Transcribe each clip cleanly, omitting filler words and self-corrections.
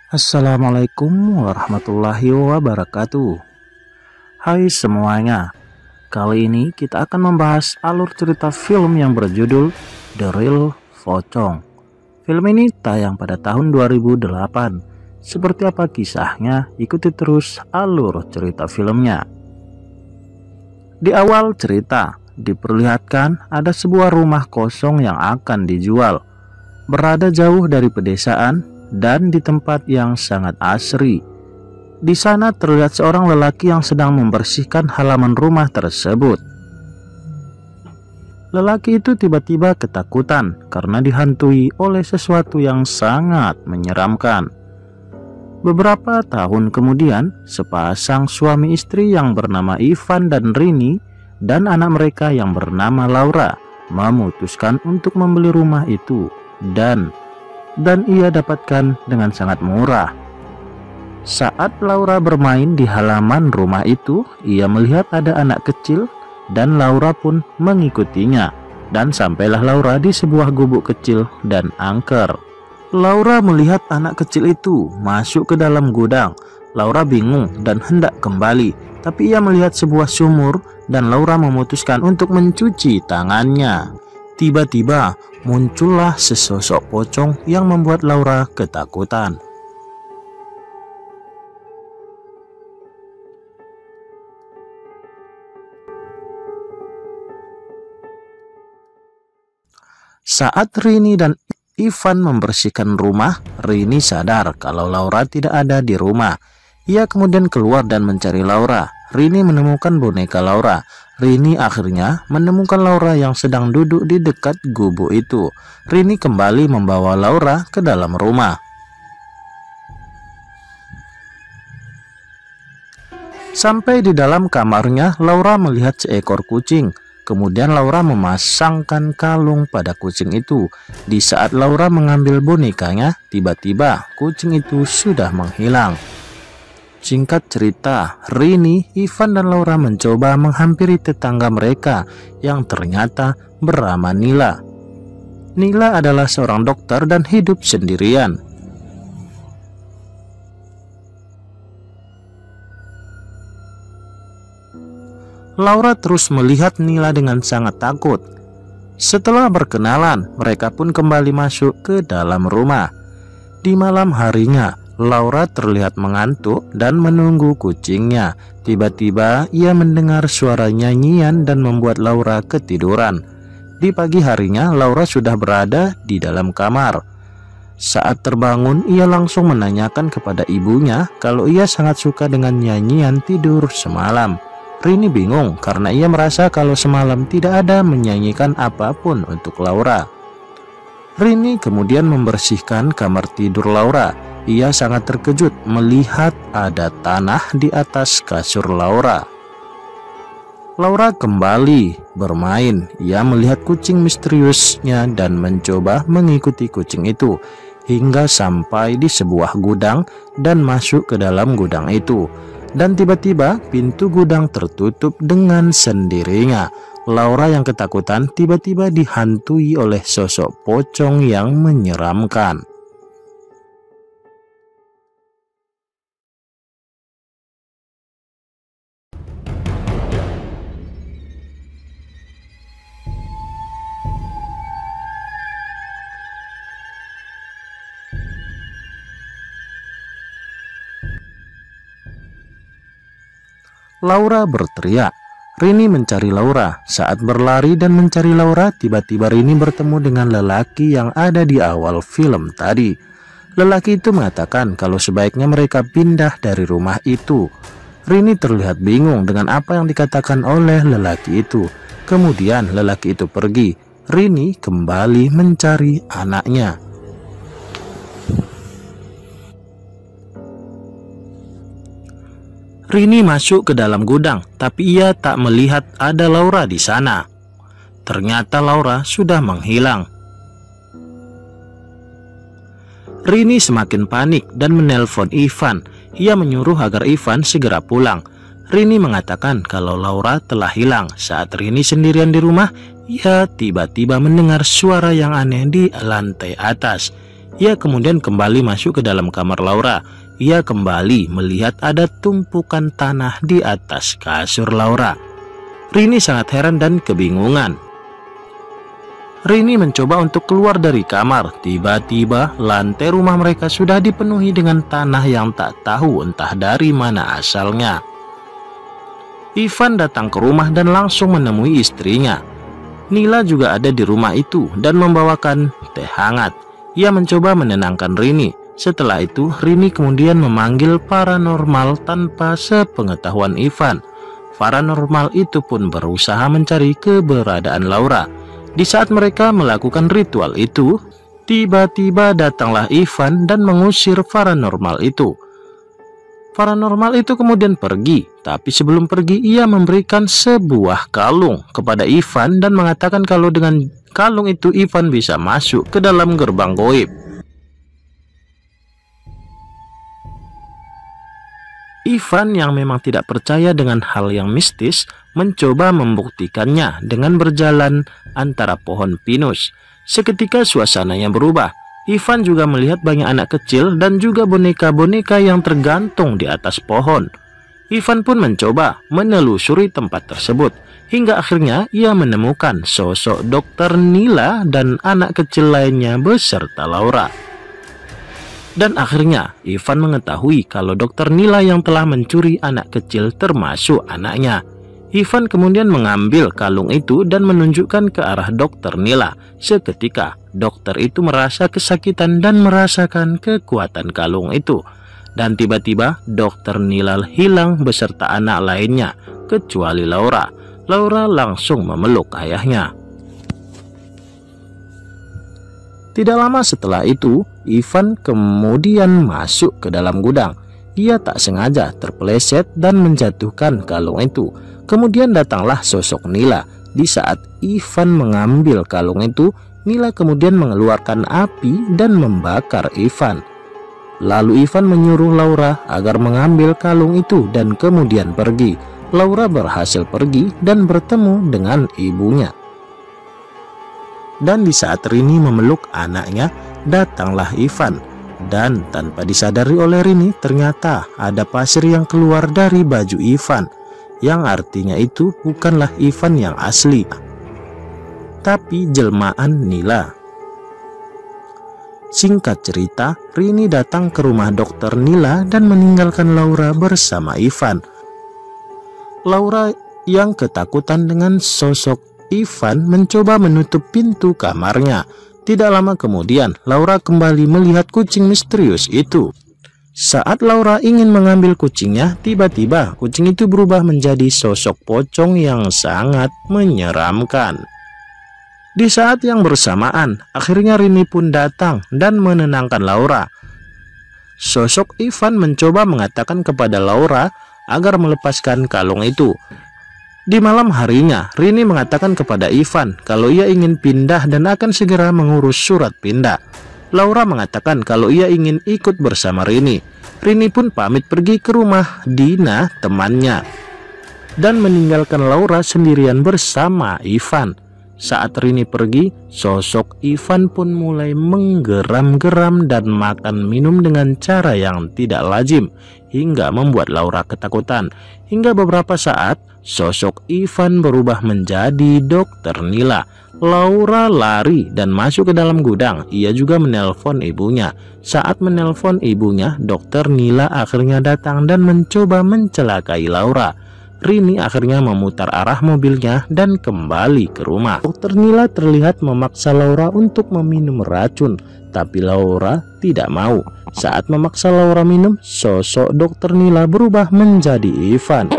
Assalamualaikum warahmatullahi wabarakatuh. Hai semuanya, kali ini kita akan membahas alur cerita film yang berjudul The Real Pocong. Film ini tayang pada tahun 2008. Seperti apa kisahnya? Ikuti terus alur cerita filmnya. Di awal cerita diperlihatkan ada sebuah rumah kosong yang akan dijual, berada jauh dari pedesaan dan di tempat yang sangat asri. Di sana terlihat seorang lelaki yang sedang membersihkan halaman rumah tersebut. Lelaki itu tiba-tiba ketakutan karena dihantui oleh sesuatu yang sangat menyeramkan. Beberapa tahun kemudian, sepasang suami istri yang bernama Ivan dan Rini dan anak mereka yang bernama Laura memutuskan untuk membeli rumah itu dan ia dapatkan dengan sangat murah. Saat Laura bermain di halaman rumah itu, ia melihat ada anak kecil dan Laura pun mengikutinya, dan sampailah Laura di sebuah gubuk kecil dan angker. Laura melihat anak kecil itu masuk ke dalam gudang. Laura bingung dan hendak kembali, tapi ia melihat sebuah sumur dan Laura memutuskan untuk mencuci tangannya. Tiba-tiba muncullah sesosok pocong yang membuat Laura ketakutan. Saat Rini dan Ivan membersihkan rumah, Rini sadar kalau Laura tidak ada di rumah. Ia kemudian keluar dan mencari Laura. Rini menemukan boneka Laura. Rini akhirnya menemukan Laura yang sedang duduk di dekat gubuk itu. Rini kembali membawa Laura ke dalam rumah. Sampai di dalam kamarnya, Laura melihat seekor kucing. Kemudian Laura memasangkan kalung pada kucing itu. Di saat Laura mengambil bonekanya, tiba-tiba kucing itu sudah menghilang. Singkat cerita, Rini, Ivan dan Laura mencoba menghampiri tetangga mereka yang ternyata bernama Nila. Nila adalah seorang dokter dan hidup sendirian. Laura terus melihat Nila dengan sangat takut. Setelah berkenalan, mereka pun kembali masuk ke dalam rumah. Di malam harinya, Laura terlihat mengantuk dan menunggu kucingnya. Tiba-tiba ia mendengar suara nyanyian dan membuat Laura ketiduran. Di pagi harinya, Laura sudah berada di dalam kamar. Saat terbangun, ia langsung menanyakan kepada ibunya kalau ia sangat suka dengan nyanyian tidur semalam. Rini bingung karena ia merasa kalau semalam tidak ada menyanyikan apapun untuk Laura. Rini kemudian membersihkan kamar tidur Laura. Ia sangat terkejut melihat ada tanah di atas kasur Laura. Laura kembali bermain. Ia melihat kucing misteriusnya dan mencoba mengikuti kucing itu hingga sampai di sebuah gudang dan masuk ke dalam gudang itu. Dan tiba-tiba pintu gudang tertutup dengan sendirinya. Laura yang ketakutan tiba-tiba dihantui oleh sosok pocong yang menyeramkan. Laura berteriak. Rini mencari Laura. Saat berlari dan mencari Laura, tiba-tiba Rini bertemu dengan lelaki yang ada di awal film tadi. Lelaki itu mengatakan kalau sebaiknya mereka pindah dari rumah itu. Rini terlihat bingung dengan apa yang dikatakan oleh lelaki itu. Kemudian lelaki itu pergi. Rini kembali mencari anaknya. Rini masuk ke dalam gudang, tapi ia tak melihat ada Laura di sana. Ternyata Laura sudah menghilang. Rini semakin panik dan menelpon Ivan. Ia menyuruh agar Ivan segera pulang. Rini mengatakan kalau Laura telah hilang. Saat Rini sendirian di rumah, ia tiba-tiba mendengar suara yang aneh di lantai atas. Ia kemudian kembali masuk ke dalam kamar Laura. Ia kembali melihat ada tumpukan tanah di atas kasur Laura. Rini sangat heran dan kebingungan. Rini mencoba untuk keluar dari kamar. Tiba-tiba lantai rumah mereka sudah dipenuhi dengan tanah yang tak tahu entah dari mana asalnya. Ivan datang ke rumah dan langsung menemui istrinya. Nila juga ada di rumah itu dan membawakan teh hangat. Ia mencoba menenangkan Rini. Setelah itu, Rini kemudian memanggil paranormal tanpa sepengetahuan Ivan. Paranormal itu pun berusaha mencari keberadaan Laura. Di saat mereka melakukan ritual itu, tiba-tiba datanglah Ivan dan mengusir paranormal itu. Paranormal itu kemudian pergi, tapi sebelum pergi ia memberikan sebuah kalung kepada Ivan dan mengatakan kalau dengan kalung itu Ivan bisa masuk ke dalam gerbang gaib. Ivan yang memang tidak percaya dengan hal yang mistis mencoba membuktikannya dengan berjalan antara pohon pinus. Seketika suasananya berubah. Ivan juga melihat banyak anak kecil dan juga boneka-boneka yang tergantung di atas pohon. Ivan pun mencoba menelusuri tempat tersebut, hingga akhirnya ia menemukan sosok Dokter Nila dan anak kecil lainnya beserta Laura. Dan akhirnya Ivan mengetahui kalau Dokter Nila yang telah mencuri anak kecil termasuk anaknya. Ivan kemudian mengambil kalung itu dan menunjukkan ke arah Dokter Nila. Seketika dokter itu merasa kesakitan dan merasakan kekuatan kalung itu. Dan tiba-tiba Dokter Nila hilang beserta anak lainnya kecuali Laura. Laura langsung memeluk ayahnya. Tidak lama setelah itu, Ivan kemudian masuk ke dalam gudang. Ia tak sengaja terpeleset dan menjatuhkan kalung itu. Kemudian datanglah sosok Nila. Di saat Ivan mengambil kalung itu, Nila kemudian mengeluarkan api dan membakar Ivan. Lalu Ivan menyuruh Laura agar mengambil kalung itu dan kemudian pergi. Laura berhasil pergi dan bertemu dengan ibunya. Dan di saat Rini memeluk anaknya, datanglah Ivan. Dan tanpa disadari oleh Rini, ternyata ada pasir yang keluar dari baju Ivan, yang artinya itu bukanlah Ivan yang asli, tapi jelmaan Nila. Singkat cerita, Rini datang ke rumah Dokter Nila dan meninggalkan Laura bersama Ivan. Laura yang ketakutan dengan sosok Ivan mencoba menutup pintu kamarnya. Tidak lama kemudian, Laura kembali melihat kucing misterius itu. Saat Laura ingin mengambil kucingnya, tiba-tiba kucing itu berubah menjadi sosok pocong yang sangat menyeramkan. Di saat yang bersamaan, akhirnya Rini pun datang dan menenangkan Laura. Sosok Ivan mencoba mengatakan kepada Laura agar melepaskan kalung itu. Di malam harinya, Rini mengatakan kepada Ivan kalau ia ingin pindah dan akan segera mengurus surat pindah. Laura mengatakan kalau ia ingin ikut bersama Rini. Rini pun pamit pergi ke rumah Dina, temannya, dan meninggalkan Laura sendirian bersama Ivan. Saat Rini pergi, sosok Ivan pun mulai menggeram-geram dan makan minum dengan cara yang tidak lazim, hingga membuat Laura ketakutan. Hingga beberapa saat, sosok Ivan berubah menjadi Dokter Nila. Laura lari dan masuk ke dalam gudang. Ia juga menelpon ibunya. Saat menelpon ibunya, Dokter Nila akhirnya datang dan mencoba mencelakai Laura. Rini akhirnya memutar arah mobilnya dan kembali ke rumah. Dokter Nila terlihat memaksa Laura untuk meminum racun, tapi Laura tidak mau. Saat memaksa Laura minum, sosok Dokter Nila berubah menjadi Ivan.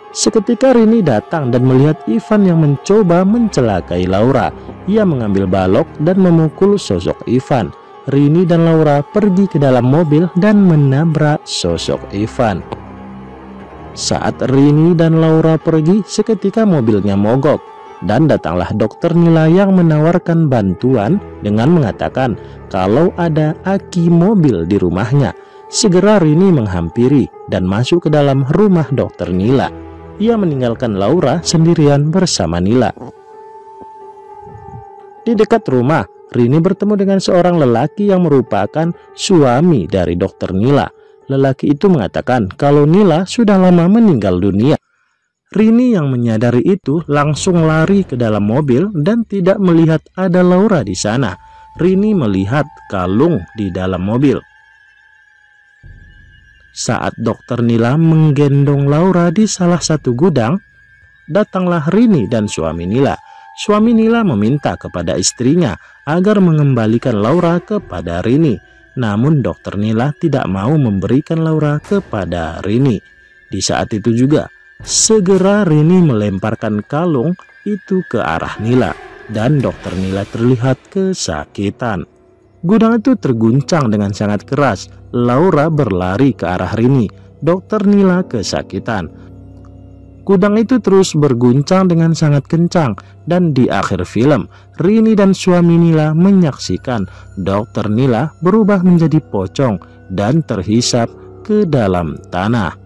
Seketika Rini datang dan melihat Ivan yang mencoba mencelakai Laura. Ia mengambil balok dan memukul sosok Ivan. Rini dan Laura pergi ke dalam mobil dan menabrak sosok Ivan. Saat Rini dan Laura pergi, seketika mobilnya mogok. Dan datanglah Dokter Nila yang menawarkan bantuan dengan mengatakan kalau ada aki mobil di rumahnya. Segera Rini menghampiri dan masuk ke dalam rumah Dokter Nila. Ia meninggalkan Laura sendirian bersama Nila. Di dekat rumah, Rini bertemu dengan seorang lelaki yang merupakan suami dari Dokter Nila. Lelaki itu mengatakan kalau Nila sudah lama meninggal dunia. Rini yang menyadari itu langsung lari ke dalam mobil dan tidak melihat ada Laura di sana. Rini melihat kalung di dalam mobil. Saat Dokter Nila menggendong Laura di salah satu gudang, datanglah Rini dan suami Nila. Suami Nila meminta kepada istrinya agar mengembalikan Laura kepada Rini. Namun Dokter Nila tidak mau memberikan Laura kepada Rini. Di saat itu juga, segera Rini melemparkan kalung itu ke arah Nila. Dan Dokter Nila terlihat kesakitan. Gudang itu terguncang dengan sangat keras. Laura berlari ke arah Rini. Dokter Nila kesakitan. Gudang itu terus berguncang dengan sangat kencang, dan di akhir film, Rini dan suami Nila menyaksikan Dokter Nila berubah menjadi pocong dan terhisap ke dalam tanah.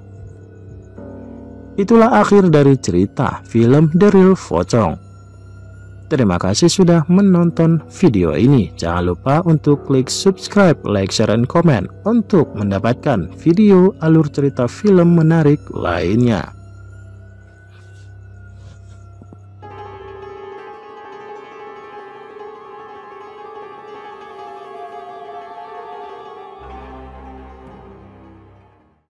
Itulah akhir dari cerita film The Real Pocong. Terima kasih sudah menonton video ini. Jangan lupa untuk klik subscribe, like, share, dan komen untuk mendapatkan video alur cerita film menarik lainnya.